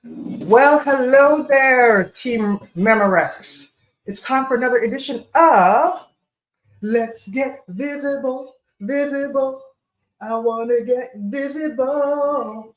Well, hello there, Team Memorex. It's time for another edition of Let's Get Visible, Visible. I want to get visible.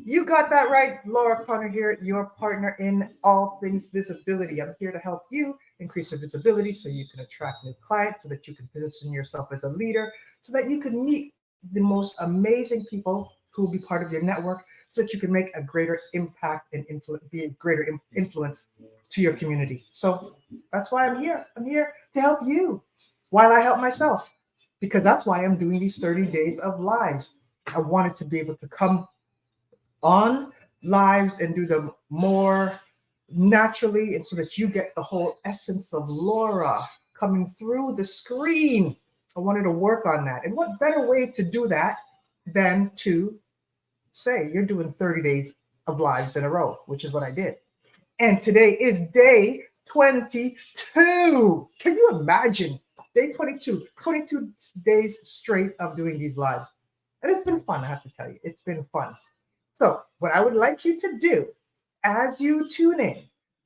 You got that right, Laura Connor here, your partner in all things visibility. I'm here to help you increase your visibility so you can attract new clients, so that you can position yourself as a leader, so that you can meet the most amazing people who will be part of your network, so that you can make a greater impact and be a greater influence to your community. So that's why I'm here. I'm here to help you while I help myself, because that's why I'm doing these 30 days of lives. I wanted to be able to come on lives and do them more naturally, and so that you get the whole essence of Laura coming through the screen. I wanted to work on that. And what better way to do that than to say you're doing 30 days of lives in a row, which is what I did. And today is day 22. Can you imagine? Day 22, 22 days straight of doing these lives. And it's been fun, I have to tell you. It's been fun. So what I would like you to do as you tune in,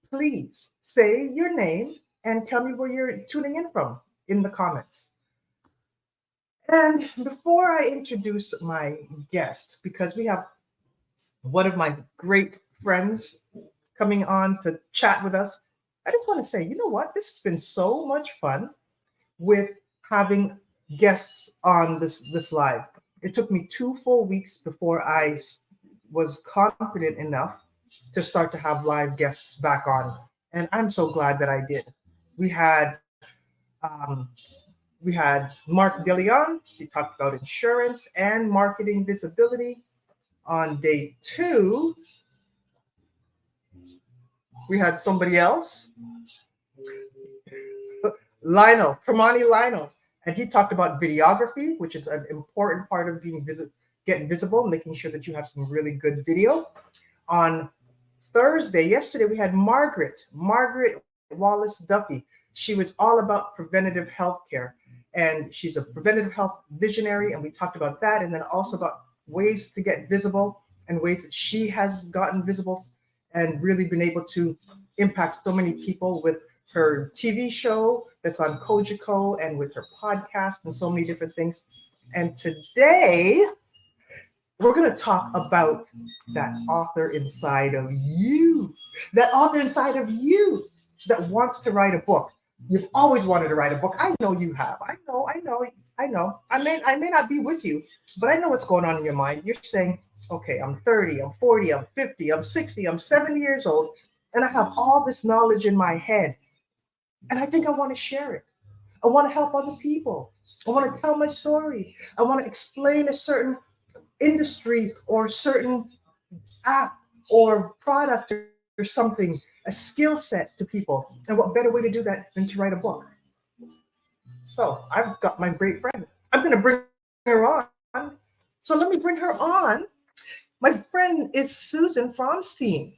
please say your name and tell me where you're tuning in from in the comments. And before I introduce my guest, because we have one of my great friends coming on to chat with us, I just want to say, you know what? This has been so much fun with having guests on this live. It took me 2 full weeks before I was confident enough to start to have live guests back on, and I'm so glad that I did. We had Mark DeLeon. He talked about insurance and marketing visibility. On day 2, we had somebody else, Kamani Lionel, and he talked about videography, which is an important part of getting visible, making sure that you have some really good video. On yesterday, we had Margaret Wallace Duffy. She was all about preventative health care, and she's a preventative health visionary, and we talked about that, and then also about ways to get visible and ways that she has gotten visible and really been able to impact so many people with her TV show that's on Kojiko and with her podcast and so many different things. And today, we're going to talk about that author inside of you, that wants to write a book. You've always wanted to write a book. I know you have. I know. I may not be with you, but I know what's going on in your mind. You're saying, okay, I'm 30, I'm 40, I'm 50, I'm 60, I'm 70 years old, and I have all this knowledge in my head. And I think I want to share it. I want to help other people. I want to tell my story. I want to explain a certain industry or certain app or product or something, a skill set to people. And what better way to do that than to write a book? So I've got my great friend. I'm going to bring her on. So let me bring her on. My friend is Suzen Fromstein.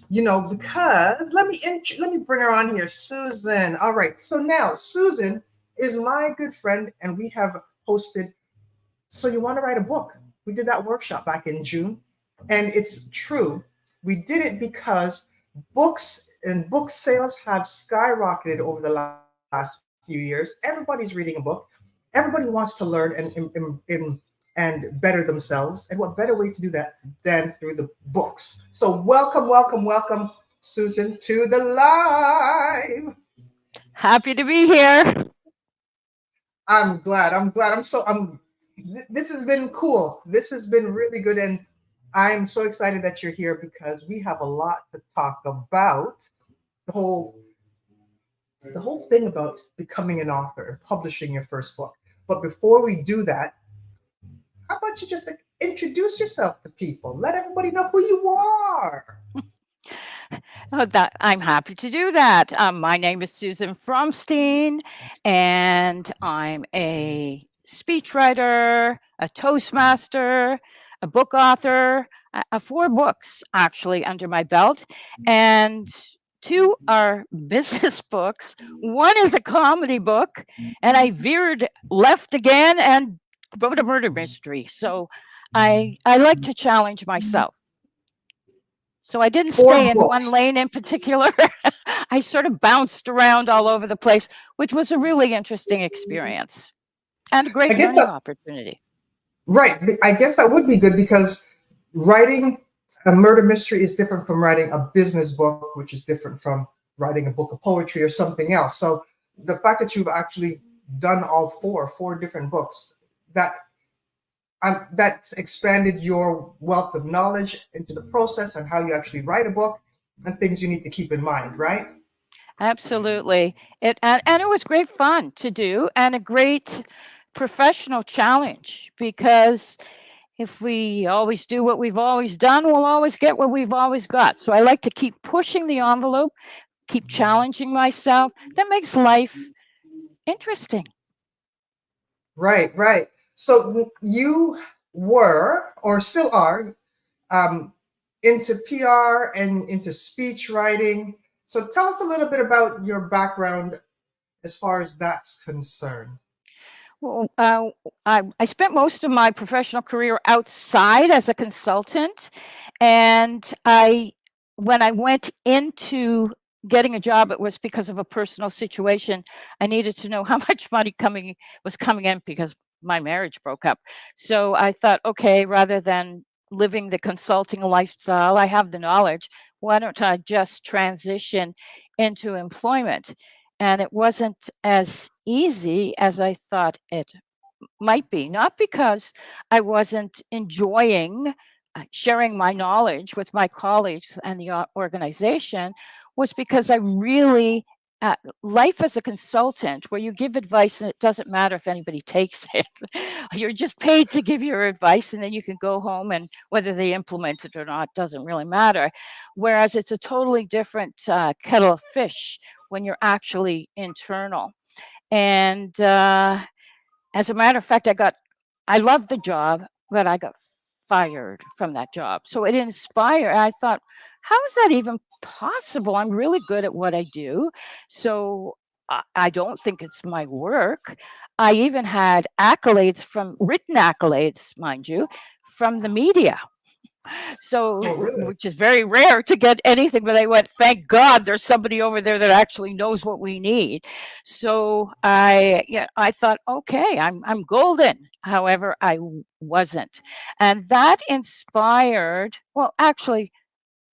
Because let me bring her on here, Suzen. All right. So now Suzen is my good friend, and we have hosted So You Want to Write a Book. We did that workshop back in June, and it's true. We did it because books and book sales have skyrocketed over the last few years. Everybody's reading a book. Everybody wants to learn and better themselves. And what better way to do that than through the books? So welcome, Suzen, to the live. Happy to be here. I'm glad. This has been cool. This has been really good. And I'm so excited that you're here because we have a lot to talk about. The whole thing about becoming an author and publishing your first book. But before we do that, how about you just introduce yourself to people? Let everybody know who you are. I'm happy to do that. My name is Suzen Fromstein, and I'm a speechwriter, a Toastmaster, a book author. I have 4 books actually under my belt, and 2 are business books. One is a comedy book, and I veered left again and wrote a murder mystery. So I like to challenge myself. So I didn't 4 stay in one books. lane in particular. I sort of bounced around all over the place, which was a really interesting experience and a I great guess learning that, opportunity. right. I guess that would be good because writing a murder mystery is different from writing a business book, which is different from writing a book of poetry or something else. So the fact that you've actually done all four different books, that that's expanded your wealth of knowledge into the process and how you actually write a book and things you need to keep in mind, right? Absolutely. And it was great fun to do and a great professional challenge because if we always do what we've always done, we'll always get what we've always got. So I like to keep pushing the envelope, keep challenging myself. That makes life interesting. Right, right. So you were or still are um, into PR and into speech writing. So tell us a little bit about your background as far as that's concerned. Well, I spent most of my professional career outside as a consultant, and when I went into getting a job, it was because of a personal situation. I needed to know how much money was coming in because my marriage broke up. So I thought, okay, rather than living the consulting lifestyle, I have the knowledge. Why don't I just transition into employment? And it wasn't as easy as I thought it might be, not because I wasn't enjoying sharing my knowledge with my colleagues and the organization, was because I really life as a consultant where you give advice and it doesn't matter if anybody takes it. You're just paid to give your advice and then you can go home and whether they implement it or not doesn't really matter. Whereas it's a totally different kettle of fish when you're actually internal. And as a matter of fact, I loved the job, but I got fired from that job. So it inspired. I thought, how is that even possible? I'm really good at what I do. So I don't think it's my work. I even had accolades from written accolades, mind you, from the media. Oh, So, really? which is very rare to get anything, but I went, thank God there's somebody over there that actually knows what we need. So I thought, okay, I'm golden. However, I wasn't. And that inspired, well, actually,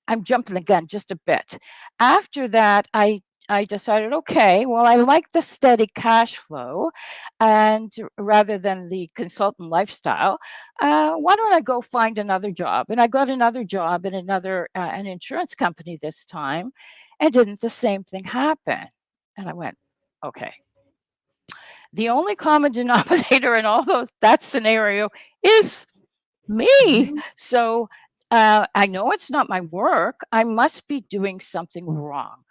I'm jumping the gun just a bit. After that, I decided, okay, well, I like the steady cash flow, and rather than the consultant lifestyle, why don't I go find another job? And I got another job in an insurance company this time, and didn't the same thing happen? And I went, okay. The only common denominator in all that scenario is me. You So I know it's not my work. I must be doing something wrong.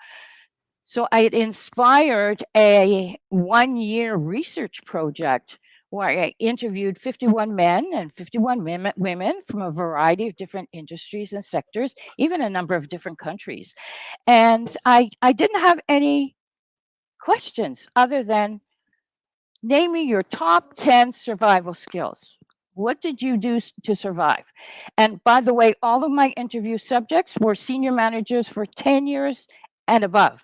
So I had inspired a 1 year research project where I interviewed 51 men and 51 women from a variety of different industries and sectors, even a number of different countries. And I didn't have any questions other than name me your top 10 survival skills. What did you do to survive? And by the way, all of my interview subjects were senior managers for 10 years and above.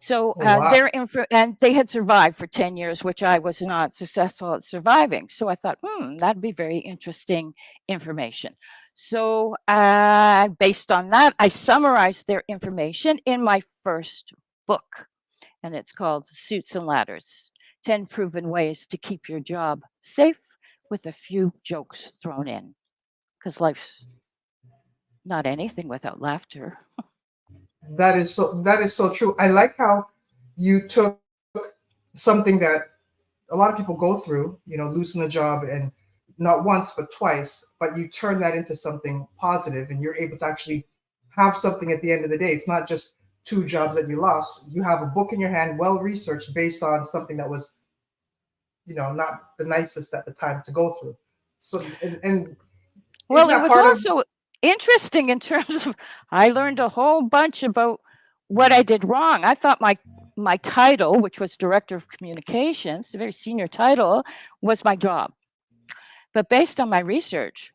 So Oh, wow. and they had survived for 10 years, which I was not successful at surviving. So I thought, that'd be very interesting information. So based on that, I summarized their information in my first book, and it's called Suits and Ladders 10 Proven Ways to Keep Your Job Safe with a Few Jokes Thrown in. Because life's not anything without laughter. That is so true. I like how you took something that a lot of people go through, losing a job and not once but twice, but you turn that into something positive and you're able to actually have something at the end of the day. It's not just two jobs that you lost. You have a book in your hand, well researched, based on something that was, not the nicest at the time to go through. So, and isn't Well, it that was part of also interesting in terms of I learned a whole bunch about what I did wrong. I thought my title, which was director of communications, a very senior title, was my job. But based on my research,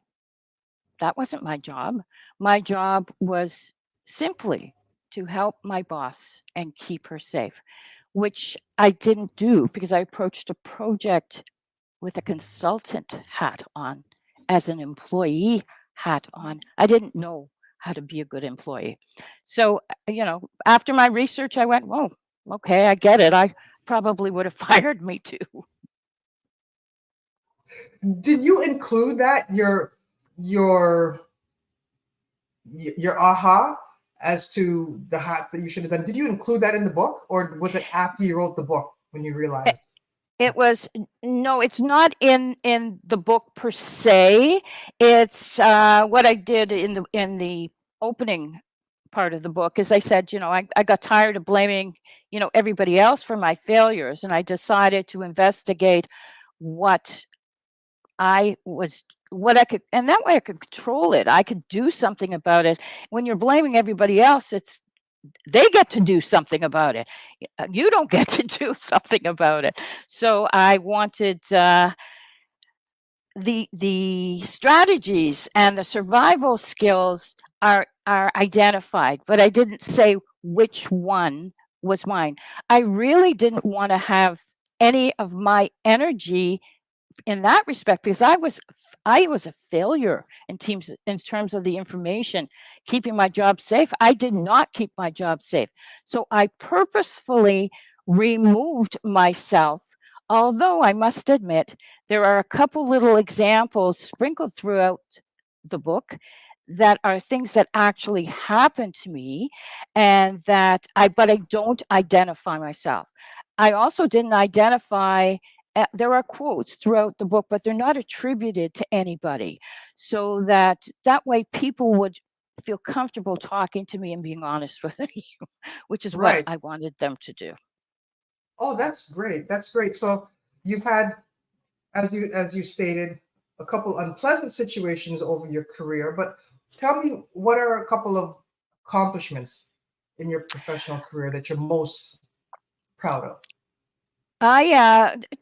that wasn't my job. My job was simply to help my boss and keep her safe, which I didn't do because I approached a project with a consultant hat on, as an employee hat on. I didn't know how to be a good employee. So, after my research, I went, whoa, okay, I get it. I probably would have fired me too. Did you include that your aha as to the hats that you should have done? Did you include that in the book, or was it after you wrote the book when you realized? It was no, it's not in the book per se. It's what I did in the opening part of the book is I said, I got tired of blaming, everybody else for my failures, and I decided to investigate what what I could, and that way I could control it. I could do something about it. When you're blaming everybody else, they get to do something about it. You don't get to do something about it. So I wanted the strategies and the survival skills are identified, but I didn't say which one was mine. I really didn't want to have any of my energy in that respect because I was a failure in terms of the information keeping my job safe. I did not keep my job safe, so I purposefully removed myself, although I must admit there are a couple little examples sprinkled throughout the book that are things that actually happened to me, and but I don't identify myself. I also didn't identify. There are quotes throughout the book, but they're not attributed to anybody, so that way people would feel comfortable talking to me and being honest with me, which is what Right. I wanted them to do. Oh, that's great. That's great. So you've had, as you stated, a couple unpleasant situations over your career, but tell me, what are a couple of accomplishments in your professional career that you're most proud of?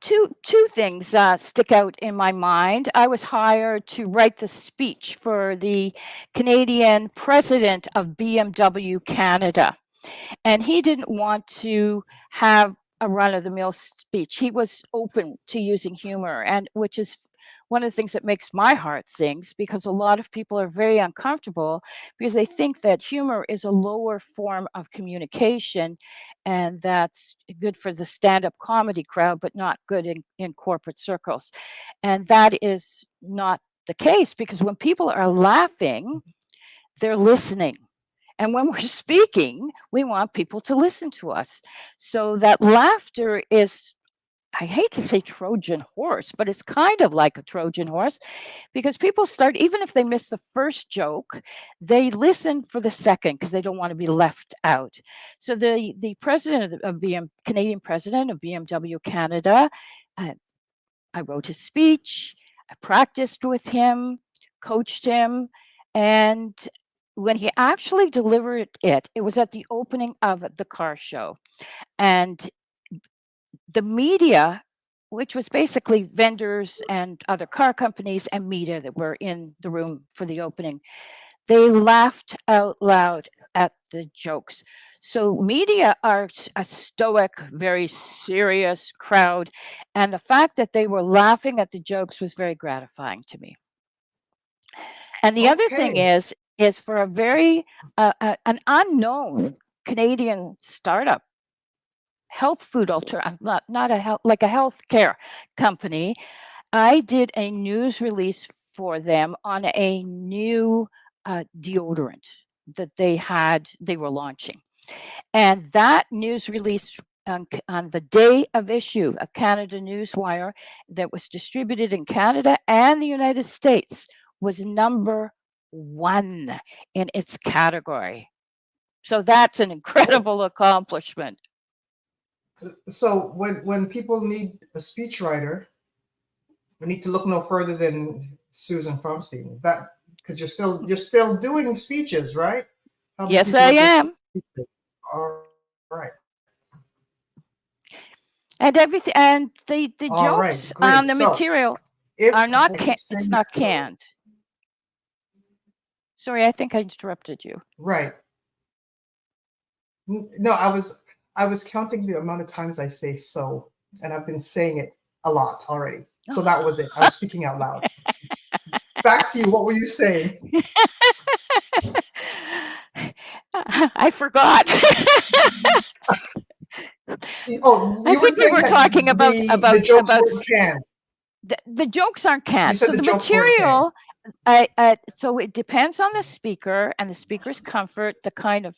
Two things stick out in my mind. I was hired to write the speech for the Canadian president of BMW Canada, and he didn't want to have a run-of-the-mill speech. He was open to using humor, and which is one of the things that makes my heart sings, because a lot of people are very uncomfortable because they think that humor is a lower form of communication, and that's good for the stand-up comedy crowd, but not good in corporate circles. And that is not the case, because when people are laughing, they're listening. And when we're speaking, we want people to listen to us. So that laughter is, I hate to say Trojan horse, but it's kind of like a Trojan horse, because people start, even if they miss the first joke, they listen for the second because they don't want to be left out. So the president of Canadian president of BMW Canada, uh, I wrote his speech, I practiced with him, coached him, and when he actually delivered it, it was at the opening of the car show. And the media, which was basically vendors and other car companies and media that were in the room for the opening, they laughed out loud at the jokes. So media are a stoic, very serious crowd, and the fact that they were laughing at the jokes was very gratifying to me. And the other thing Okay. is for a very an unknown Canadian startup health food not a health, like a healthcare company, I did a news release for them on a new deodorant that they were launching. And that news release on the day of issue of Canada Newswire, that was distributed in Canada and the United States, was number one in its category. So that's an incredible accomplishment. So when people need a speechwriter, we need to look no further than Suzen Fromstein. Is that because you're still doing speeches, right? Helping Yes, people I with their am. speeches. All right. And everything, and the All right. jokes on Great. the So material. If Are not what you're it's saying not is so, canned. Sorry, I think I interrupted you. right. No, I was counting the amount of times I say so, and I've been saying it a lot already. So that was it. I was speaking out loud. Back to you. What were you saying? I forgot. Oh, I you were think we saying were that talking the jokes about weren't canned. the jokes aren't You canned. said So the the jokes weren't canned. material, so it depends on the speaker and the speaker's comfort, the kind of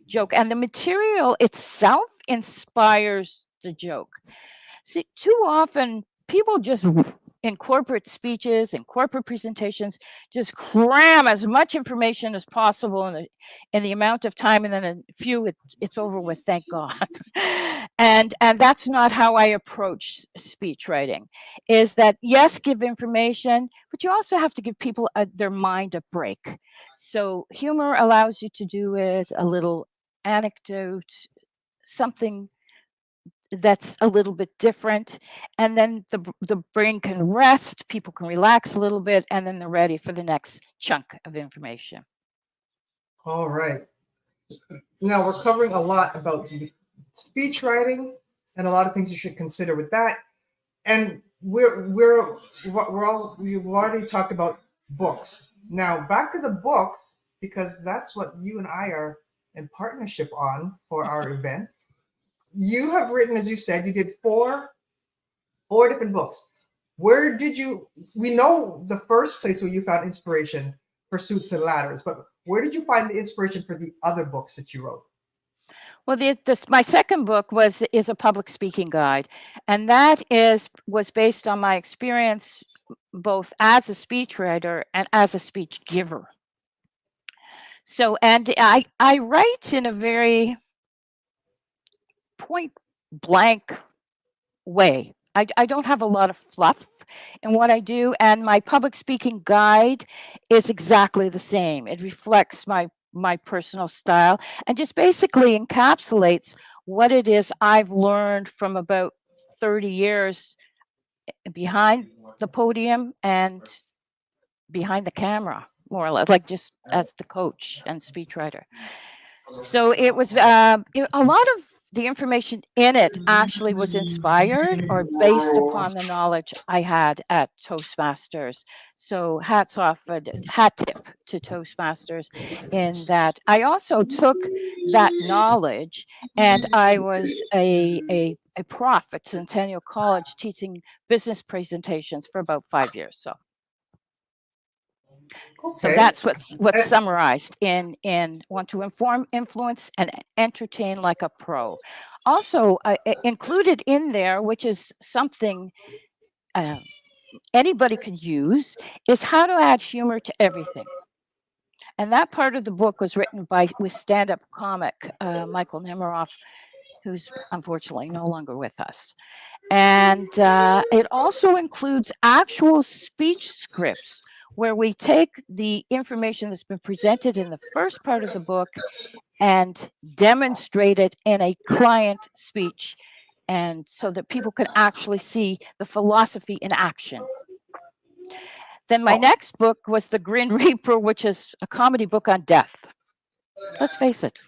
joke, and the material itself inspires the joke. See, too often people just in corporate speeches and corporate presentations just cram as much information as possible in the amount of time, and then a few it's over with, thank God. and that's not how I approach speech writing. Is that, yes, give information, but you also have to give people their mind a break. So humor allows you to do it, a little anecdote, something that's a little bit different, and then the brain can rest, people can relax a little bit, and then they're ready for the next chunk of information. All right. Now we're covering a lot about speech writing and a lot of things you should consider with that. And we've already talked about books. Now back to the books, because that's what you and I are in partnership on for our event. You have written, as you said, you did four different books. Where did you? We know the first place where you found inspiration for Suits and Ladders, but where did you find the inspiration for the other books that you wrote? Well, my second book is a public speaking guide, and that was based on my experience both as a speechwriter and as a speech giver. So, and I write in a very point blank way. I don't have a lot of fluff in what I do, and my public speaking guide is exactly the same. It reflects my personal style and just basically encapsulates what it is I've learned from about 30 years behind the podium and behind the camera, more or less, like just as the coach and speechwriter. So it was a lot of the information in it actually was inspired or based upon the knowledge I had at Toastmasters. So hats off, hat tip to Toastmasters in that I also took that knowledge, and I was a prof at Centennial College teaching business presentations for about 5 years. So Okay. that's what's summarized in want to inform, influence, and entertain like a pro. Also included in there, which is something anybody could use, is how to add humor to everything. And that part of the book was written with stand-up comic Michael Nemiroff, who's unfortunately no longer with us. And it also includes actual speech scripts where we take the information that's been presented in the first part of the book and demonstrate it in a client speech, and so that people can actually see the philosophy in action. Then my next book was The Grin Reaper, which is a comedy book on death. Let's face it,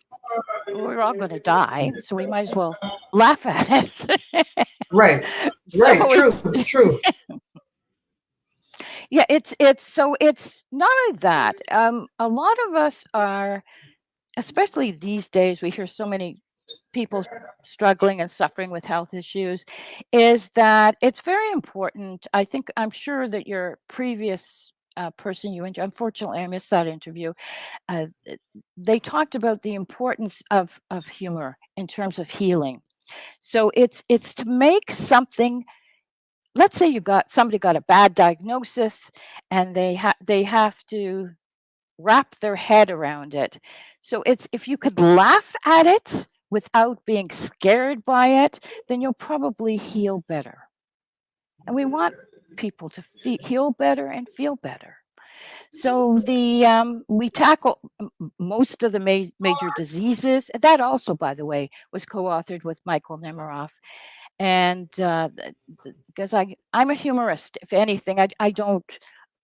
we're all going to die, so we might as well laugh at it. Right. True. Yeah, it's not only that. A lot of us are, especially these days, we hear so many people struggling and suffering with health issues, is that it's very important. I'm sure that your previous person you interviewed, unfortunately, I missed that interview. They talked about the importance of humor in terms of healing. So it's to make something. Let's say somebody got a bad diagnosis, and they have to wrap their head around it. So it's, if you could laugh at it without being scared by it, then you'll probably heal better. And we want people to heal better and feel better. So we tackle most of the major diseases. That also, by the way, was co-authored with Michael Nemiroff. And because I'm a humorist, if anything, I don't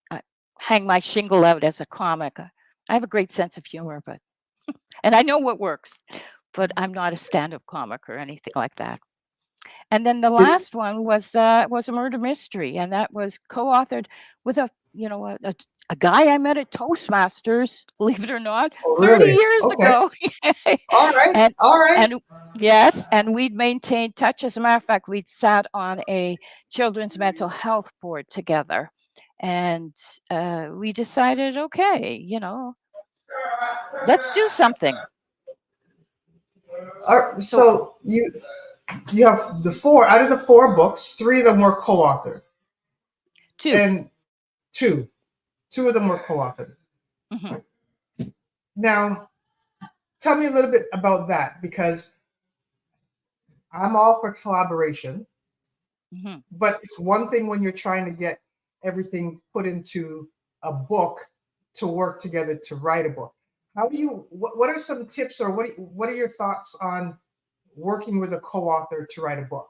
uh, hang my shingle out as a comic. I have a great sense of humor, and I know what works, but I'm not a stand-up comic or anything like that. And then the Is- last one was a murder mystery, and that was co-authored with a guy I met at Toastmasters, believe it or not, oh, 30 really? years Okay. ago. All right. and All right. and yes, and we'd maintained touch. As a matter of fact, we'd sat on a children's mental health board together, and we decided, okay, let's do something. So you have the four out of the four books, three of them were co-authored, Two. and two of them were co-authored. Mhm. Now, tell me a little bit about that, because I'm all for collaboration, Mhm. but it's one thing when you're trying to get everything put into a book to work together to write a book. How do you? What are some tips, or what are your thoughts on working with a co-author to write a book?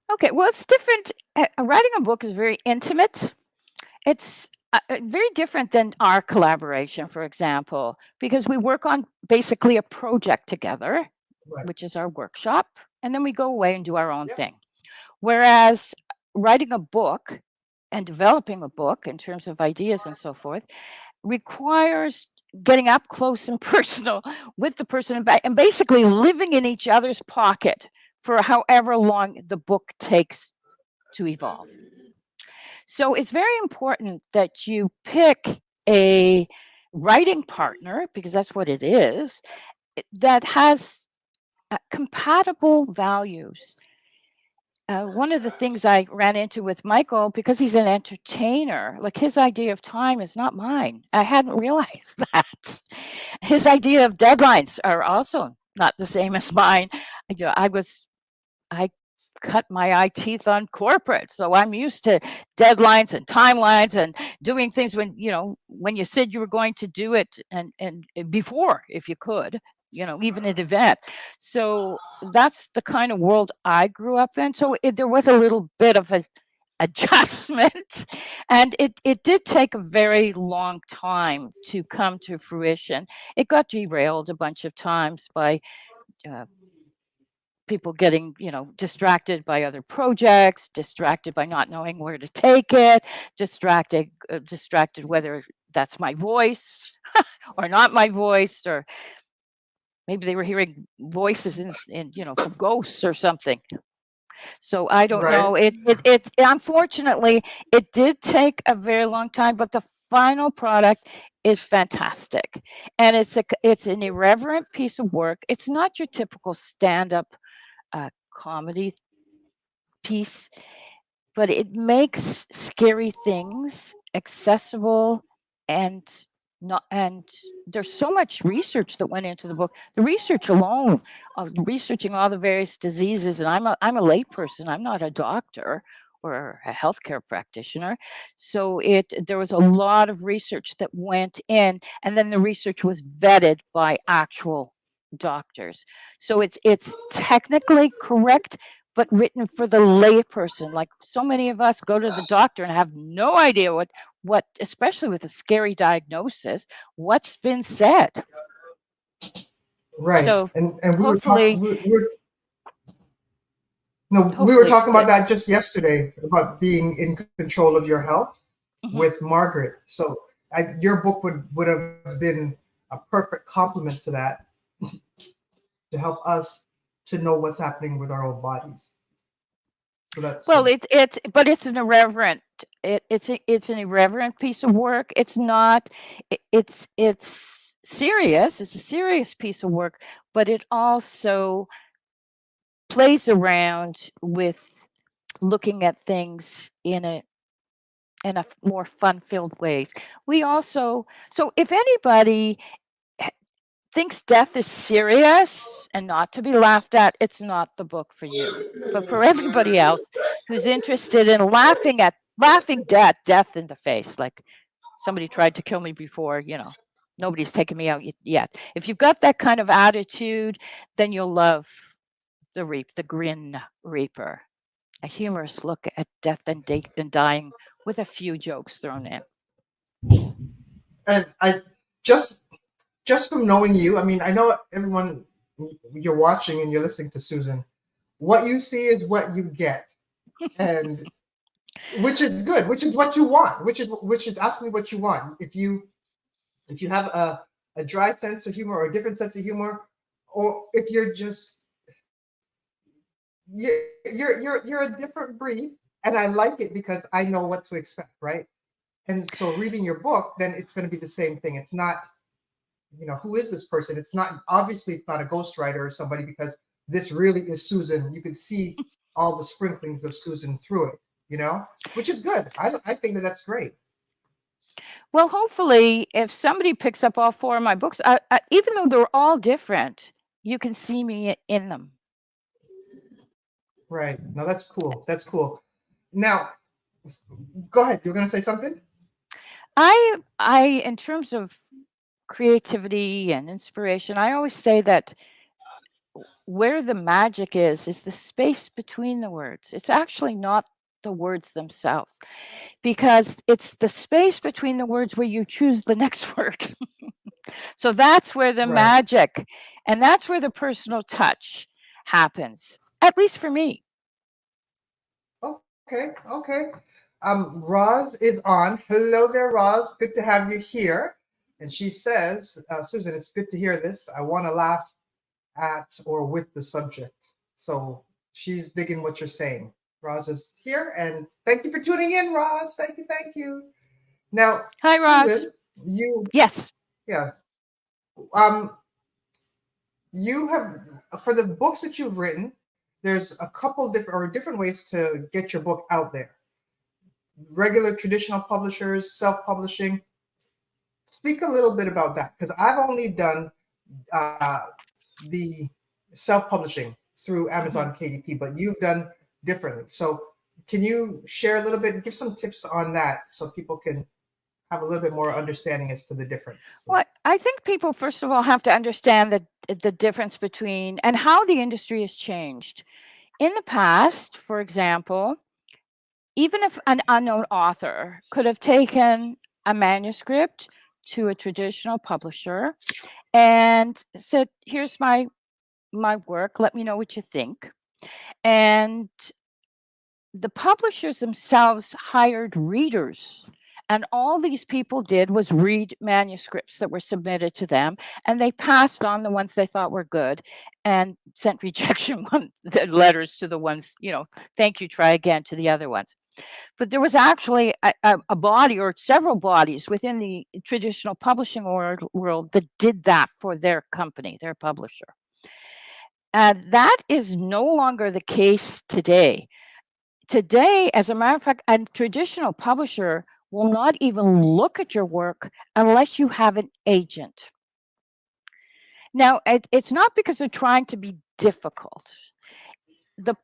Okay, well, it's different. Writing a book is very intimate. It's very different than our collaboration, for example, because we work on basically a project together, Right. which is our workshop, and then we go away and do our own Yep. thing. Whereas writing a book and developing a book in terms of ideas and so forth requires getting up close and personal with the person and basically living in each other's pocket for however long the book takes to evolve. So it's very important that you pick a writing partner, because that's what it is, that has compatible values. One of the things I ran into with Michael, because he's an entertainer, like his idea of time is not mine. I hadn't realized that. His idea of deadlines are also not the same as mine. I cut my eye teeth on corporate, so I'm used to deadlines and timelines and doing things when you said you were going to do it, and before, if you could, even an event. So that's the kind of world I grew up in. So there was a little bit of a adjustment, and it did take a very long time to come to fruition. It got derailed a bunch of times by people getting distracted by other projects, distracted by not knowing where to take it, distracted whether that's my voice or not my voice, or maybe they were hearing voices in from ghosts or something. So I don't Right. know. It unfortunately it did take a very long time, but the final product is fantastic, and it's an irreverent piece of work. It's not your typical stand-up comedy piece, but it makes scary things accessible, and not and there's so much research that went into the book. The research alone of researching all the various diseases, and I'm a layperson. I'm not a doctor or a healthcare practitioner. So there was a lot of research that went in, and then the research was vetted by actual doctors. So it's technically correct, but written for the layperson. Like so many of us go to the doctor and have no idea what, especially with a scary diagnosis, what's been said. Right. So And we were hopefully, talking. We were talking about good. that just yesterday, about being in control of your health Mhm. with Margaret. So your book would have been a perfect complement to that, to help us to know what's happening with our own bodies. So that's Well, good. it's an irreverent. It's an irreverent piece of work. It's not. It's serious. It's a serious piece of work, but it also plays around with looking at things in a more fun-filled ways. We also, so if anybody thinks death is serious and not to be laughed at, it's not the book for you. But for everybody else who's interested in laughing death in the face, like somebody tried to kill me before, nobody's taken me out yet. If you've got that kind of attitude, then you'll love The Grin Reaper, a humorous look at death and dying with a few jokes thrown in. And I just from knowing you, I mean, I know everyone, you're watching and you're listening to Susan. What you see is what you get, and which is good, which is what you want, which is absolutely what you want. If you have a dry sense of humor or a different sense of humor, or if you're just you're a different breed, and I like it because I know what to expect, right? And so reading your book, then it's going to be the same thing. It's not, who is this person? It's not, obviously it's not a ghostwriter or somebody, because this really is Susan. You can see all the sprinklings of Susan through it, which is good. I think that's great. Well, hopefully, if somebody picks up all 4 of my books, even though they're all different, you can see me in them. Right. No, that's cool. That's cool. Now, go ahead. You're going to say something? I, in terms of creativity and inspiration, I always say that where the magic is the space between the words. It's actually not the words themselves, because it's the space between the words where you choose the next word. So that's where the Right. magic, and that's where the personal touch happens, at least for me. Okay. Roz is on. Hello there, Roz. Good to have you here. And she says, Susan, it's good to hear this. I want to laugh at or with the subject. So she's digging what you're saying. Roz is here, and thank you for tuning in, Roz. Thank you. Now, Hi, Susan, Roz. Yes. Yeah. You have, for the books that you've written, there's a couple different ways to get your book out there. Regular traditional publishers, self-publishing. Speak a little bit about that, because I've only done the self-publishing through Amazon KDP, but you've done differently. So can you share a little bit, give some tips on that so people can have a little bit more understanding as to the difference? Well, I think people, first of all, have to understand the difference between and how the industry has changed. In the past, for example, even if an unknown author could have taken a manuscript to a traditional publisher and said, here's my work, let me know what you think. And the publishers themselves hired readers. And all these people did was read manuscripts that were submitted to them, and they passed on the ones they thought were good and sent rejection letters to the ones, thank you, try again, to the other ones. But there was actually a body or several bodies within the traditional publishing world that did that for their company, their publisher. And that is no longer the case today. Today, as a matter of fact, a traditional publisher will not even look at your work unless you have an agent. Now, it's not because they're trying to be difficult. The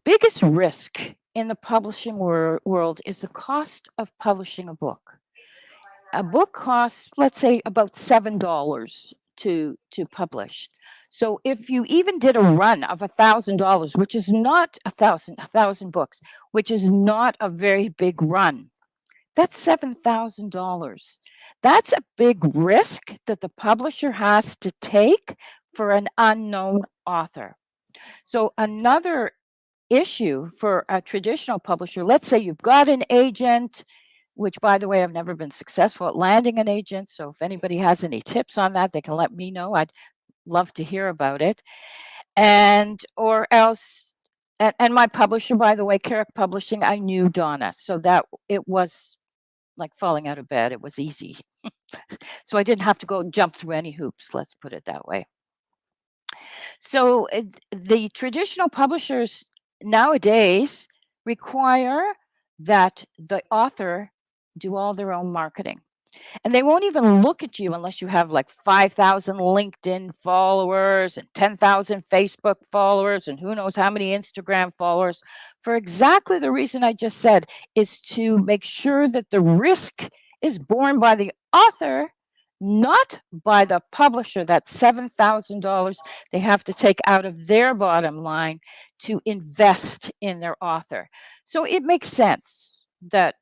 biggest risk in the publishing world is the cost of publishing a book. A book costs, let's say, about $7 to publish. So if you even did a run of $1,000, which is not a thousand books, which is not a very big run, that's $7,000. That's a big risk that the publisher has to take for an unknown author. So another issue for a traditional publisher, let's say you've got an agent, which, by the way, I've never been successful at landing an agent. So if anybody has any tips on that, they can let me know. I'd love to hear about it. And my publisher, by the way, Carrick Publishing, I knew Donna. So that it was like falling out of bed. It was easy. So I didn't have to go jump through any hoops, let's put it that way. So the traditional publishers nowadays require that the author do all their own marketing. And they won't even look at you unless you have like 5,000 LinkedIn followers and 10,000 Facebook followers and who knows how many Instagram followers, for exactly the reason I just said, is to make sure that the risk is borne by the author, not by the publisher. That's $7,000 they have to take out of their bottom line to invest in their author. So it makes sense that,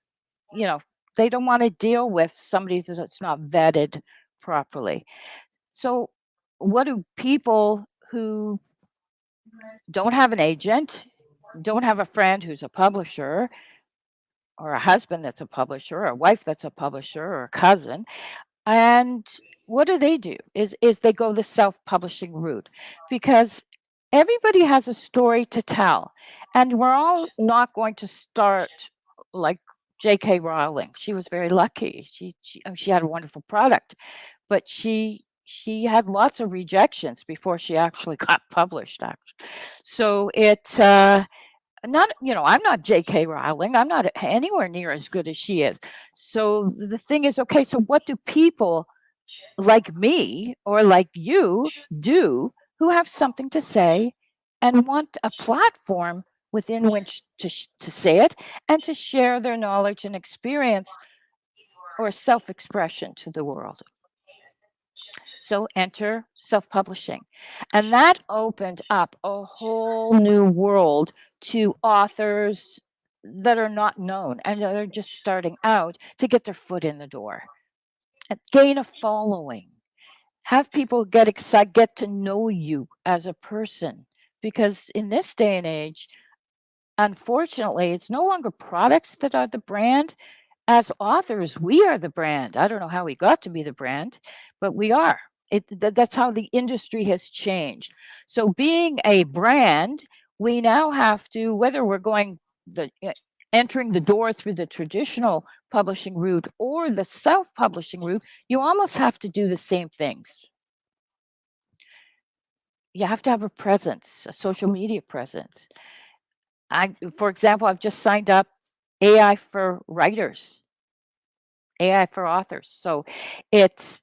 they don't want to deal with somebody that's not vetted properly. So what do people who don't have an agent, don't have a friend who's a publisher, or a husband that's a publisher, or a wife that's a publisher, or a cousin, and what do? Is they go the self-publishing route, because everybody has a story to tell, and we're all not going to start like J.K. Rowling. She was very lucky. She had a wonderful product, but she had lots of rejections before she actually got published. Actually, so it's not, I'm not J.K. Rowling. I'm not anywhere near as good as she is. So the thing is, okay, so what do people like me or like you do who have something to say and want a platform within which to say it and to share their knowledge and experience or self-expression to the world? So enter self-publishing. And that opened up a whole new world to authors that are not known and that are just starting out to get their foot in the door and gain a following. Have people get excited, get to know you as a person. Because in this day and age, unfortunately, it's no longer products that are the brand. As authors, we are the brand. I don't know how we got to be the brand, but we are. That's how the industry has changed. So being a brand, we now have to, whether we're entering the door through the traditional publishing route or the self-publishing route, you almost have to do the same things. You have to have a presence, a social media presence. For example, I've just signed up AI for writers, AI for authors. So it's,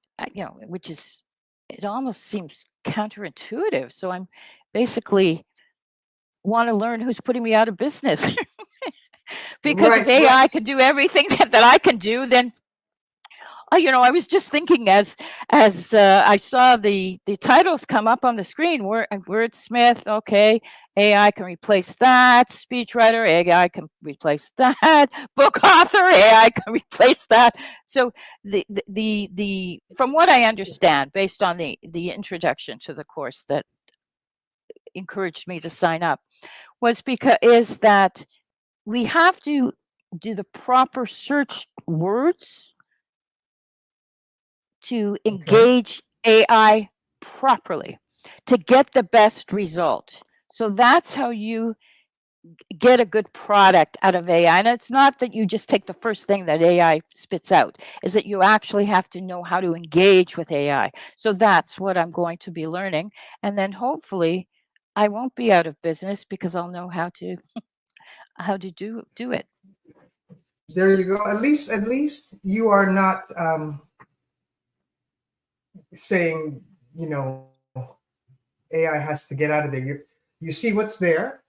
it almost seems counterintuitive. So I'm basically want to learn who's putting me out of business. Because if AI could do everything that I can do, then I was just thinking as I saw the titles come up on the screen, wordsmith, okay, AI can replace that, speechwriter, AI can replace that, book author, AI can replace that. So the from what I understand, based on the introduction to the course that encouraged me to sign up, is that we have to do the proper search words to engage AI properly to get the best result. So that's how you get a good product out of AI. And it's not that you just take the first thing that AI spits out, is that you actually have to know how to engage with AI. So that's what I'm going to be learning. And then hopefully I won't be out of business because I'll know how to do it. There you go. At least you are not saying, AI has to get out of there. You see what's there,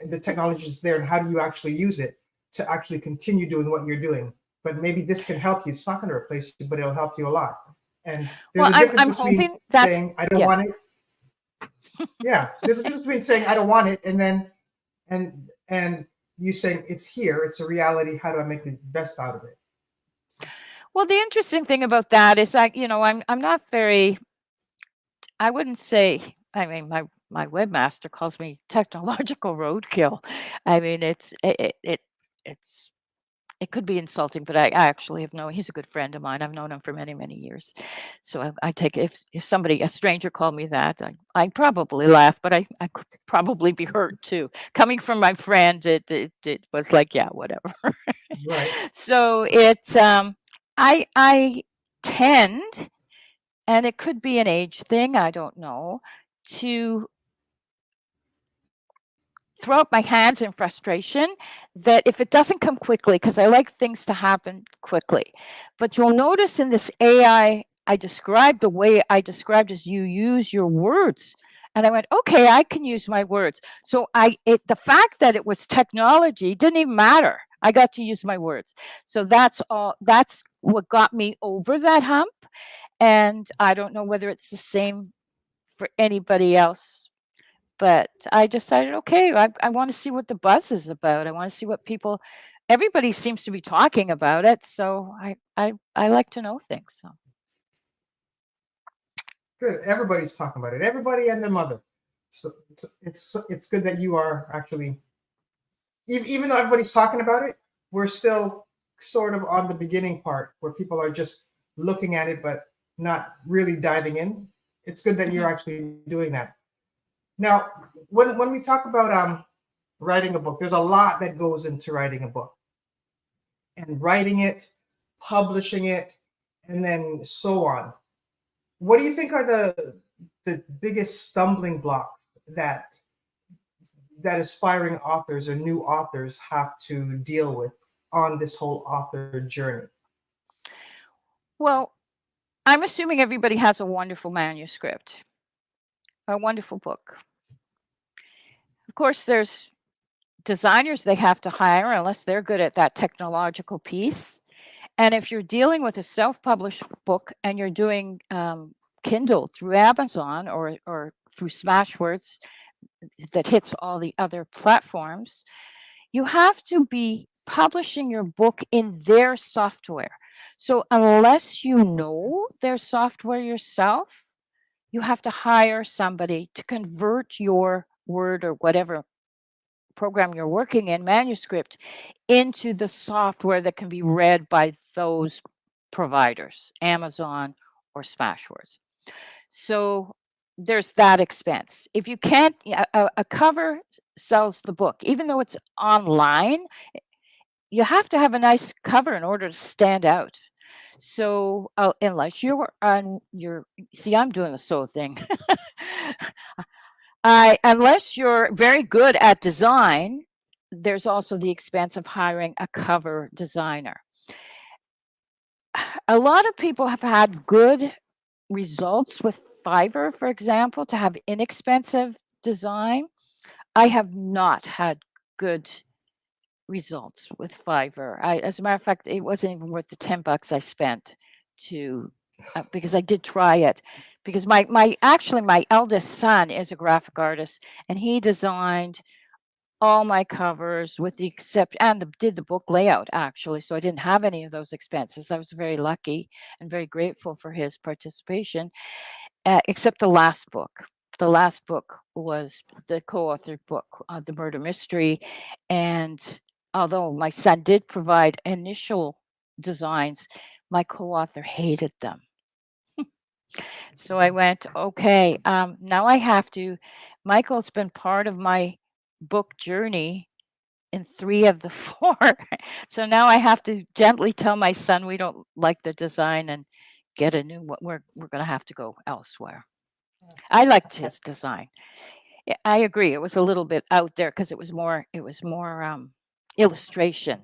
the technology is there, and how do you actually use it to actually continue doing what you're doing? But maybe this can help you. It's not going to replace you, but it'll help you a lot. And there's a difference between saying I don't want it. Yeah, there's a difference between saying I don't want it and then and you saying it's here, it's a reality. How do I make the best out of it? Well, the interesting thing about that is I'm not very, I wouldn't say, I mean, my webmaster calls me technological roadkill. I mean, it could be insulting, but I actually have known, he's a good friend of mine. I've known him for many, many years. So I take it, if a stranger called me that, I'd probably laugh, but I could probably be hurt too. Coming from my friend, it was like, yeah, whatever. Right. So it's, I tend, and it could be an age thing, I don't know, to throw up my hands in frustration that if it doesn't come quickly, because I like things to happen quickly. But you'll notice in this AI, I described the way I described is you use your words. And I went, okay, I can use my words. So the fact that it was technology didn't even matter. I got to use my words. So that's all. That's what got me over that hump. And I don't know whether it's the same for anybody else, but I decided, okay, I want to see what the buzz is about. I want to see what everybody seems to be talking about it. So I like to know things. So. Good. Everybody's talking about it. Everybody and their mother. So it's good that you are actually, even though everybody's talking about it, we're still sort of on the beginning part where people are just looking at it but not really diving in. It's good that you're actually doing that. Now, when we talk about writing a book, there's a lot that goes into writing a book, and writing it, publishing it, and then so on. What do you think are the biggest stumbling blocks that aspiring authors or new authors have to deal with on this whole author journey? Well, I'm assuming everybody has a wonderful manuscript, a wonderful book. Of course, there's designers they have to hire unless they're good at that technological piece. And if you're dealing with a self-published book and you're doing Kindle through Amazon or through Smashwords that hits all the other platforms, you have to be publishing your book in their software. So unless you know their software yourself, you have to hire somebody to convert your Word or whatever program you're working in, manuscript, into the software that can be read by those providers, Amazon or Smashwords. So there's that expense. If you can't, a cover sells the book, even though it's online. You have to have a nice cover in order to stand out. So unless you're on your, see, I'm doing the so thing. Unless you're very good at design, there's also the expense of hiring a cover designer. A lot of people have had good results with Fiverr, for example, to have inexpensive design. I have not had good results with Fiverr. As a matter of fact, it wasn't even worth the $10 I spent to because I did try it. Because my eldest son is a graphic artist, and he designed all my covers with the except and did the book layout actually. So I didn't have any of those expenses. I was very lucky and very grateful for his participation, except the last book. The last book was the co-authored book, The Murder Mystery, and although my son did provide initial designs, my co-author hated them. So I went, okay, now I have to. Michael's been part of my book journey in 3 of the 4. So now I have to gently tell my son we don't like the design and get a new one. We're going to have to go elsewhere. I liked his design. Yeah, I agree. It was a little bit out there because it was more illustration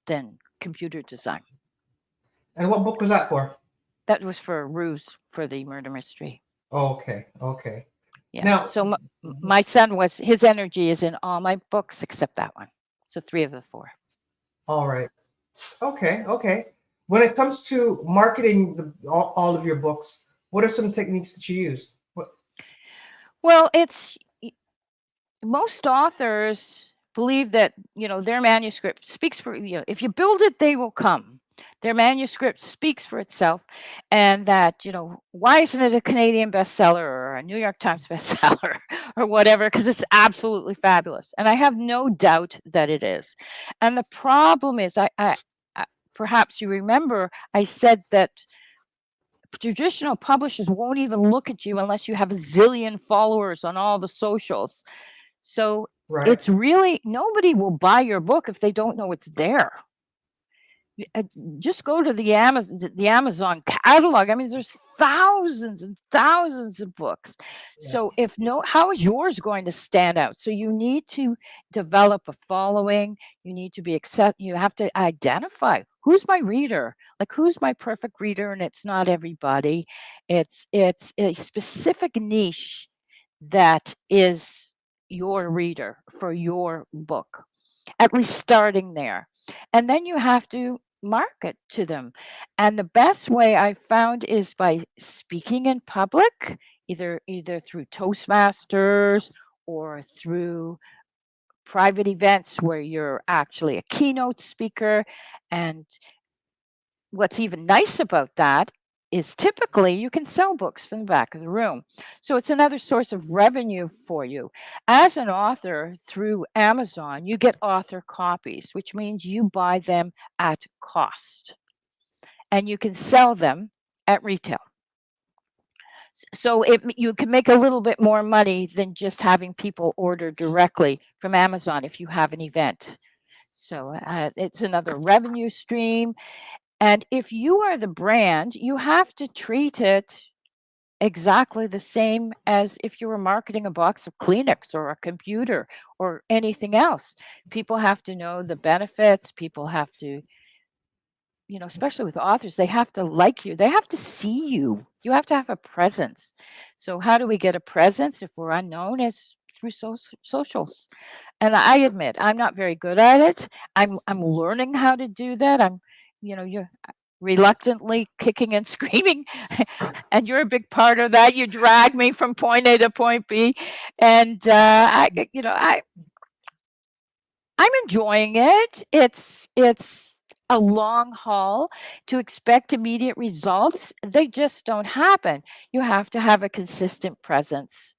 than computer design. And what book was that for? That was for Rouge, for the murder mystery. Okay. Yeah. Now, so my son his energy is in all my books except that one. So 3 of the 4. all right. Okay. When it comes to marketing all of your books, what are some techniques that you use? Well, it's most authors believe that their manuscript speaks for if you build it, they will come. Their manuscript speaks for itself, and that why isn't it a Canadian bestseller or a New York Times bestseller or whatever? Because it's absolutely fabulous, and I have no doubt that it is. And the problem is, I perhaps you remember I said that traditional publishers won't even look at you unless you have a zillion followers on all the socials. So Right. it's really nobody will buy your book if they don't know it's there. Just go to the Amazon catalog. I mean, there's thousands and thousands of books. Yeah. So how is yours going to stand out? So you need to develop a following. You need to be you have to identify who's my reader, like who's my perfect reader, and it's not everybody. It's a specific niche that is your reader for your book, at least starting there. And then you have to market to them. And the best way I found is by speaking in public, either through Toastmasters or through private events where you're actually a keynote speaker. And what's even nice about that is typically you can sell books from the back of the room. So it's another source of revenue for you. As an author through Amazon, you get author copies, which means you buy them at cost and you can sell them at retail. So you can make a little bit more money than just having people order directly from Amazon if you have an event. So it's another revenue stream. And if you are the brand, you have to treat it exactly the same as if you were marketing a box of Kleenex or a computer or anything else. People have to know the benefits. People have to, especially with authors, they have to like you. They have to see you. You have to have a presence. So how do we get a presence if we're unknown? It's through socials. And I admit I'm not very good at it. I'm learning how to do that. You're reluctantly kicking and screaming, and you're a big part of that. You drag me from point A to point B, and I'm enjoying it. It's a long haul. To expect immediate results, they just don't happen. You have to have a consistent presence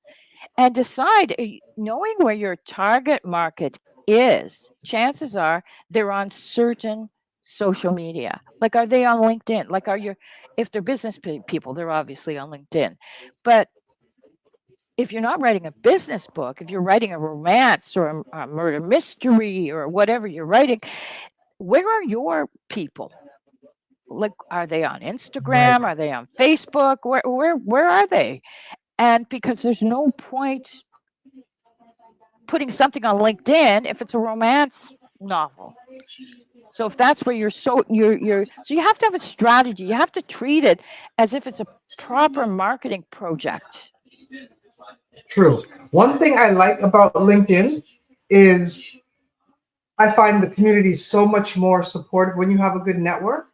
and decide, knowing where your target market is. Chances are they're on certain social media. Like, are they on LinkedIn? Like, if they're business people, they're obviously on LinkedIn. But if you're not writing a business book, if you're writing a romance or a murder mystery or whatever you're writing, where are your people? Like, are they on Instagram? Right. Are they on Facebook? Where are they? And because there's no point putting something on LinkedIn if it's a romance novel. So if that's where so you have to have a strategy. You have to treat it as if it's a proper marketing project. True. One thing I like about LinkedIn is I find the community so much more supportive when you have a good network.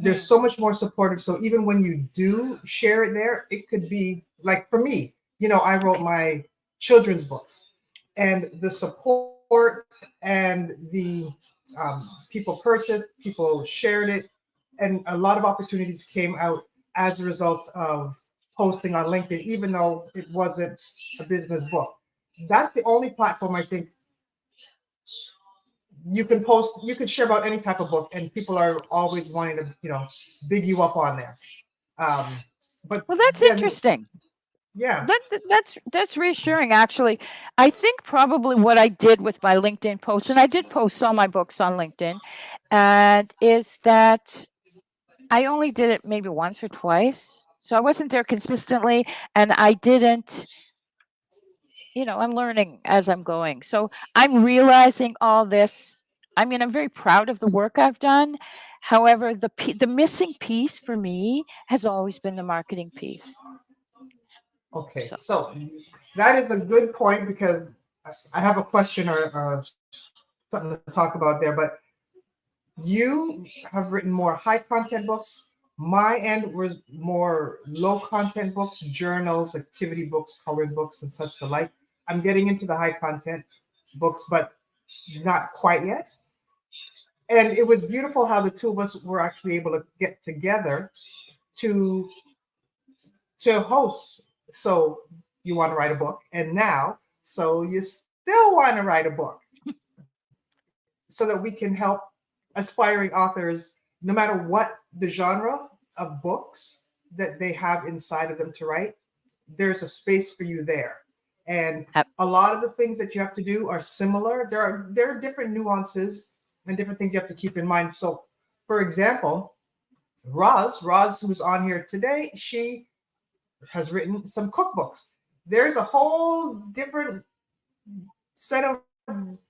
There's so much more supportive. So even when you do share it there, it could be like for me, I wrote my children's books, and the support and the people purchased, people shared it, and a lot of opportunities came out as a result of posting on LinkedIn, even though it wasn't a business book. That's the only platform I think you can post, you can share about any type of book, and people are always wanting to, big you up on there. But Well, that's then, interesting. yeah, That's reassuring, actually. I think probably what I did with my LinkedIn posts, and I did post all my books on LinkedIn, and is that I only did it maybe once or twice. So I wasn't there consistently, and I didn't, I'm learning as I'm going. So I'm realizing all this. I mean, I'm very proud of the work I've done. However, the missing piece for me has always been the marketing piece. okay. So, So that is a good point, because I have a question or something to talk about there. But you have written more high content books. My end was more low content books, journals, activity books, coloring books, and such the like. I'm getting into the high content books, but not quite yet. And it was beautiful how the two of us were actually able to get together to host. So you want to write a book, and now so you still want to write a book, so that we can help aspiring authors, no matter what the genre of books that they have inside of them to write. There's a space for you there. And a lot of the things that you have to do are similar. There are different nuances and different things you have to keep in mind. So, for example, Roz, who's on here today, she has written some cookbooks. There's a whole different set of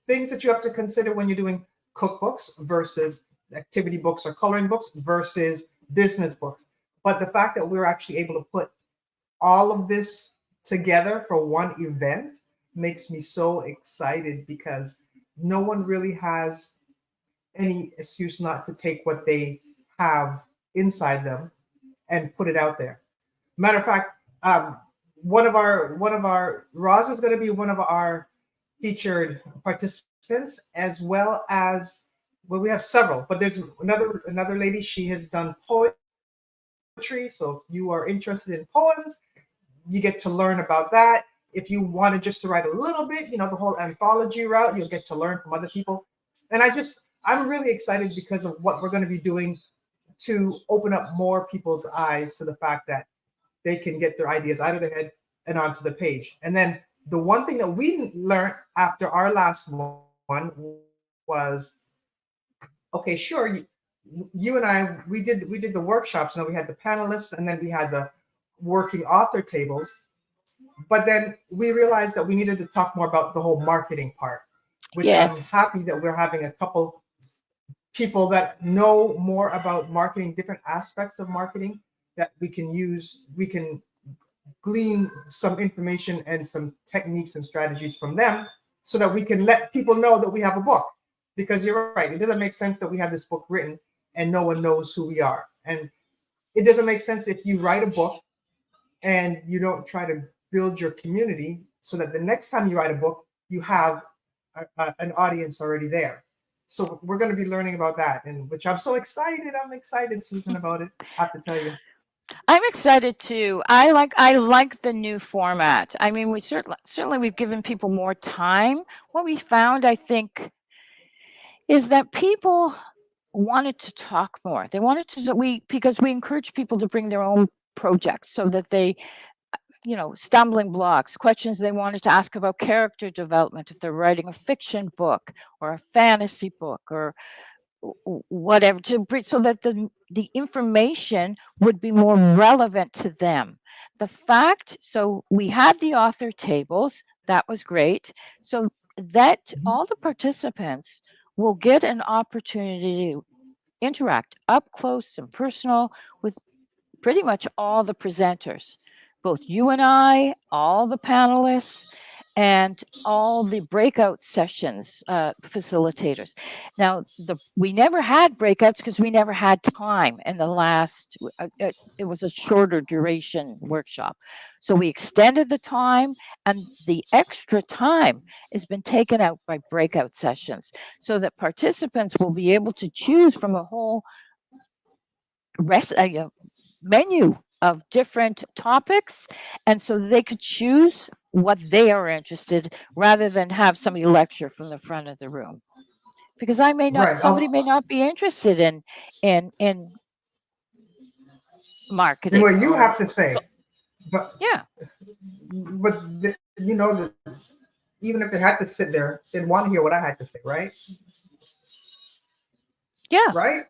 things that you have to consider when you're doing cookbooks versus activity books or coloring books versus business books. But the fact that we're actually able to put all of this together for one event makes me so excited, because no one really has any excuse not to take what they have inside them and put it out there. Matter of fact, one of our Roz is going to be one of our featured participants, as well as, well, we have several, but there's another lady. She has done poetry, so if you are interested in poems, you get to learn about that. If you wanted just to write a little bit, the whole anthology route, you'll get to learn from other people. And I'm really excited because of what we're going to be doing to open up more people's eyes to the fact that they can get their ideas out of their head and onto the page. And then the one thing that we learned after our last one was, okay, sure, you and I, we did the workshops. We had the panelists, and then we had the working author tables. But then we realized that we needed to talk more about the whole marketing part, which Yes. I'm happy that we're having a couple people that know more about marketing, different aspects of marketing that we can use. We can glean some information and some techniques and strategies from them so that we can let people know that we have a book. Because you're right, it doesn't make sense that we have this book written and no one knows who we are. And it doesn't make sense if you write a book and you don't try to build your community so that the next time you write a book, you have an audience already there. So we're going to be learning about that, and which I'm so excited. I'm excited, Susan, about it. I have to tell you. I'm excited too. I like the new format. I mean, we certainly we've given people more time. What we found, I think, is that people wanted to talk more. They wanted to because we encourage people to bring their own projects so that they, stumbling blocks, questions they wanted to ask about character development if they're writing a fiction book or a fantasy book or whatever, so that the information would be more relevant to them. So we had the author tables. That was great. So that all the participants will get an opportunity to interact up close and personal with pretty much all the presenters, both you and I, all the panelists, and all the breakout sessions facilitators. Now, we never had breakouts because we never had time in the last, it was a shorter duration workshop. So we extended the time, and the extra time has been taken out by breakout sessions so that participants will be able to choose from a whole menu of different topics, and so they could choose what they are interested rather than have somebody lecture from the front of the room, because somebody may not be interested in marketing. What you have to say, but yeah, even if they had to sit there, they'd want to hear what I had to say, right? Yeah. Right.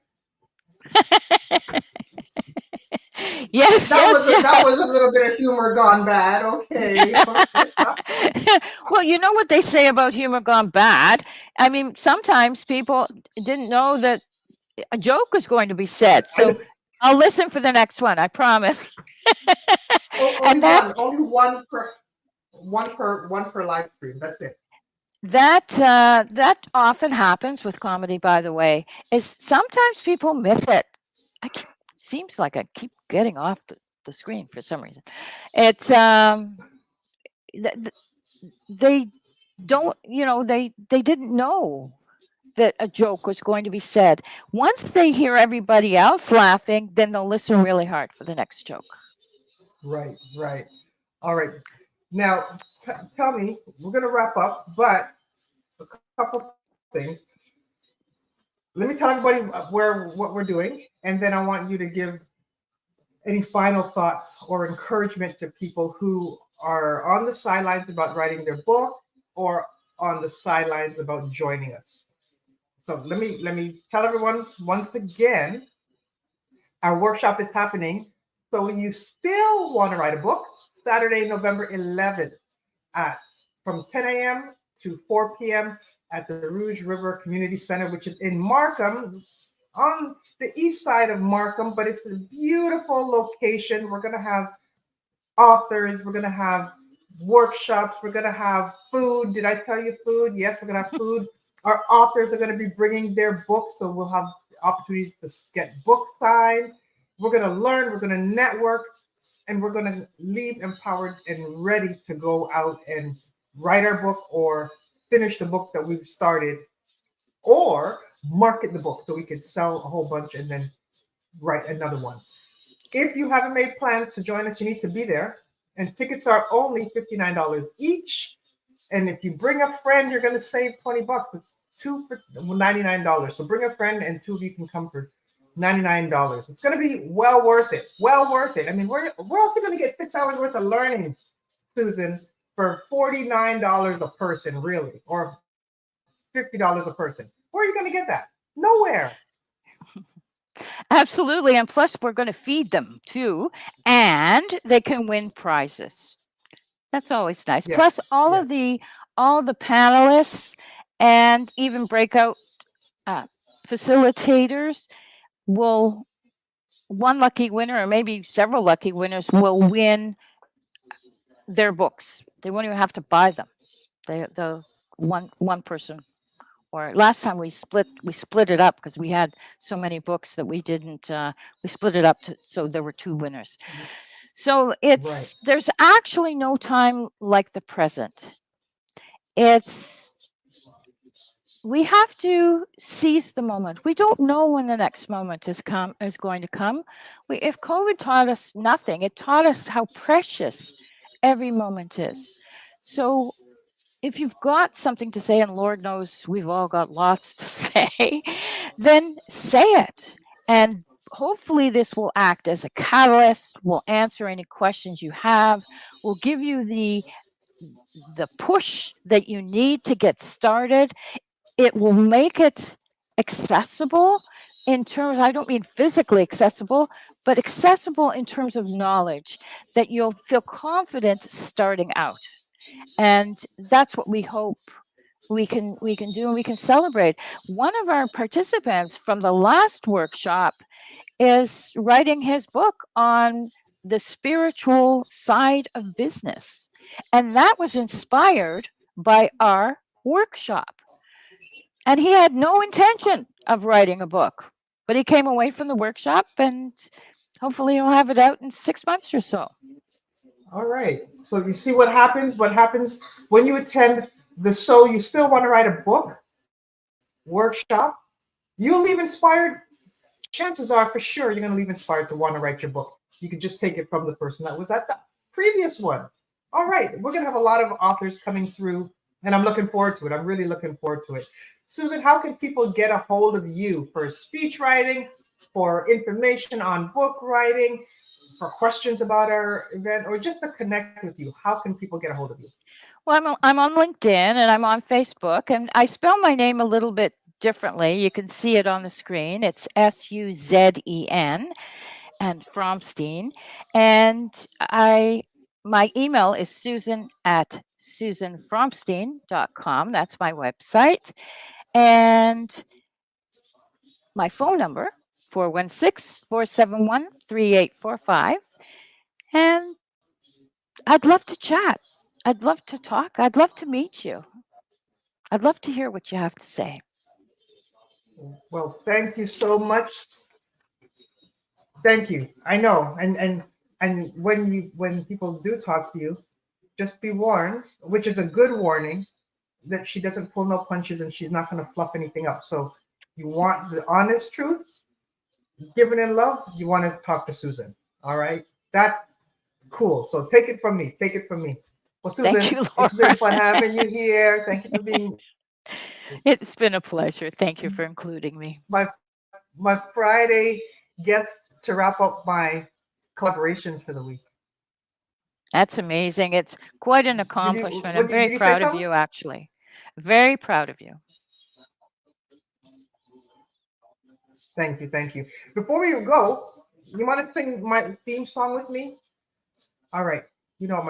Yes, that was a little bit of humor gone bad. Okay. Well, you know what they say about humor gone bad? I mean, sometimes people didn't know that a joke was going to be said. So I'll listen for the next one, I promise. Only one per live stream. That's it. That often happens with comedy, by the way, is sometimes people miss it. Seems like I keep getting off the screen for some reason. It's they don't, they didn't know that a joke was going to be said. Once they hear everybody else laughing, then they'll listen really hard for the next joke. Right. All right. Now, tell me, we're going to wrap up, but a couple things. Let me tell everybody what we're doing, and then I want you to give any final thoughts or encouragement to people who are on the sidelines about writing their book or on the sidelines about joining us. So let me tell everyone once again, our workshop is happening. So when you still want to write a book, Saturday, November 11th from 10 a.m. to 4 p.m. at the Rouge River Community Centre, which is in Markham, on the east side of Markham, but it's a beautiful location. We're going to have authors. We're going to have workshops. We're going to have food. Did I tell you food? Yes, we're going to have food Our authors are going to be bringing their books, so we'll have opportunities to get book signed. We're going to learn, we're going to network, and we're going to leave empowered and ready to go out and write our book or finish the book that we've started or market the book so we could sell a whole bunch and then write another one. If you haven't made plans to join us, you need to be there. And tickets are only $59 each. And if you bring a friend, you're going to save $20. It's two for $99. So bring a friend and two of you can come for $99. It's going to be well worth it. Well worth it. I mean, where else are we going to get 6 hours worth of learning, Susan, for $49 a person, really, or $50 a person? Where are you going to get that? Nowhere. Absolutely. And plus, we're going to feed them too, and they can win prizes. That's always nice. Yes, Plus, all yes. of the panelists and even breakout facilitators will, one lucky winner or maybe several lucky winners will win their books. They won't even have to buy them. The one person. Or last time we split it up because we had so many books that we didn't. We split it up so there were two winners. So there's actually no time like the present. We have to seize the moment. We don't know when the next moment is going to come. If COVID taught us nothing, it taught us how precious every moment is. So if you've got something to say, and Lord knows we've all got lots to say, then say it. And hopefully this will act as a catalyst, will answer any questions you have, will give you the push that you need to get started. It will make it accessible in terms, I don't mean physically accessible, but accessible in terms of knowledge, that you'll feel confident starting out. And that's what we hope we can do, and we can celebrate. One of our participants from the last workshop is writing his book on the spiritual side of business. And that was inspired by our workshop. And he had no intention of writing a book, but he came away from the workshop and hopefully he'll have it out in 6 months or so. All right. So you see what happens when you attend the So You Still Want to Write a Book workshop. You'll leave inspired. Chances are for sure you're going to leave inspired to want to write your book. You can just take it from the person that was at the previous one. All right. We're going to have a lot of authors coming through, and I'm looking forward to it. I'm really looking forward to it. Susan, how can people get a hold of you for speech writing, for information on book writing, for questions about our event, or just to connect with you? How can people get a hold of you? Well, I'm on LinkedIn and I'm on Facebook, and I spell my name a little bit differently. You can see it on the screen. It's Suzen and Fromstein. And my email is susan@suzenfromstein.com. That's my website. And my phone number, 416-471-3845. And I'd love to chat. I'd love to talk. I'd love to meet you. I'd love to hear what you have to say. Well, thank you so much. Thank you. I know. And when people do talk to you, just be warned, which is a good warning, that she doesn't pull no punches and she's not going to fluff anything up. So you want the honest truth, given in love, you want to talk to Susan. All right? That's cool. So take it from me. Take it from me. Well, Susan, Thank you, Laura. It's been fun having you here. Thank you for being. It's been a pleasure. Thank you for including me. My Friday guest to wrap up my collaborations for the week. That's amazing. It's quite an accomplishment. I'm very proud of you, actually. Very proud of you. Thank you. Thank you. Before we go, you want to sing my theme song with me? All right. You know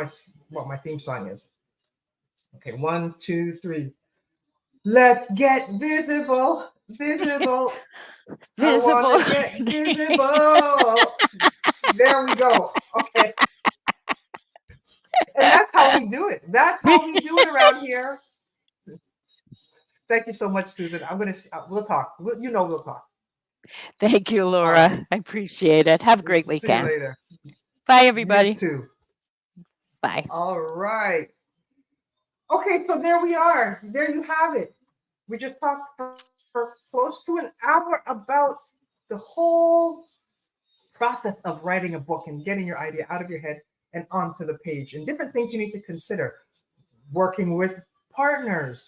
what my theme song is. Okay, 1, 2, 3. Let's get visible, visible. I want to get visible. There we go. Okay. And that's how we do it. That's how we do it around here. Thank you so much, Susan. We'll talk. We'll talk. Thank you, All right. Laura. I appreciate it. Have a great See you weekend. later. Bye, You everybody. too. Bye. All right. Okay, so there we are. There you have it. We just talked for close to an hour about the whole process of writing a book and getting your idea out of your head and onto the page, and different things you need to consider. Working with partners,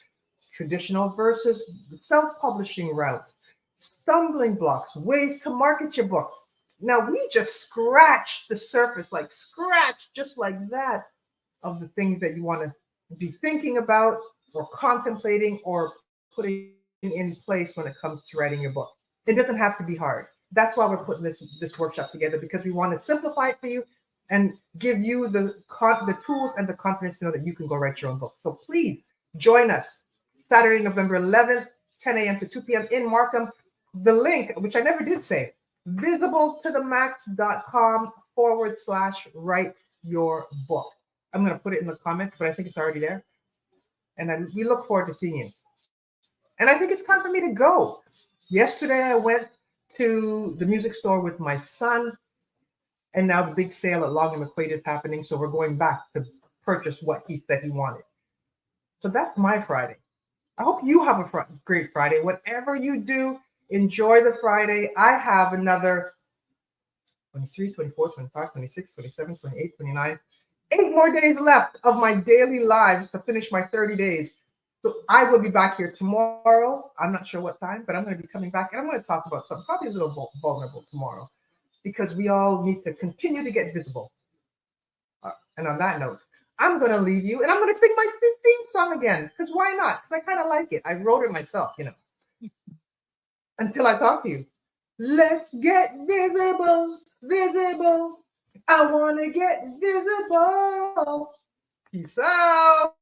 traditional versus self-publishing routes, stumbling blocks, ways to market your book. Now, we just scratched the surface, just like that, of the things that you want to be thinking about or contemplating or putting in place when it comes to writing your book. It doesn't have to be hard. That's why we're putting this workshop together, because we want to simplify it for you and give you the tools and the confidence to know that you can go write your own book. So please join us Saturday, November 11th, 10 a.m. to 2 p.m. in Markham. The link, which I never did say, visibletothemax.com/write your book. I'm going to put it in the comments, but I think it's already there. And we look forward to seeing you. And I think it's time for me to go. Yesterday, I went to the music store with my son, and now the big sale at Long and McQuaid is happening, so we're going back to purchase what he said he wanted. So that's my Friday. I hope you have a great Friday. Whatever you do, enjoy the Friday. I have another 23, 24, 25, 26, 27, 28, 29, 8 more days left of my daily lives to finish my 30 days. So I will be back here tomorrow. I'm not sure what time, but I'm going to be coming back, and I'm going to talk about something probably a little vulnerable tomorrow, because we all need to continue to get visible. And on that note, I'm going to leave you, and I'm going to sing my theme song again, because why not? Because I kind of like it. I wrote it myself, Until I talk to you. Let's get visible, visible. I want to get visible. Peace out.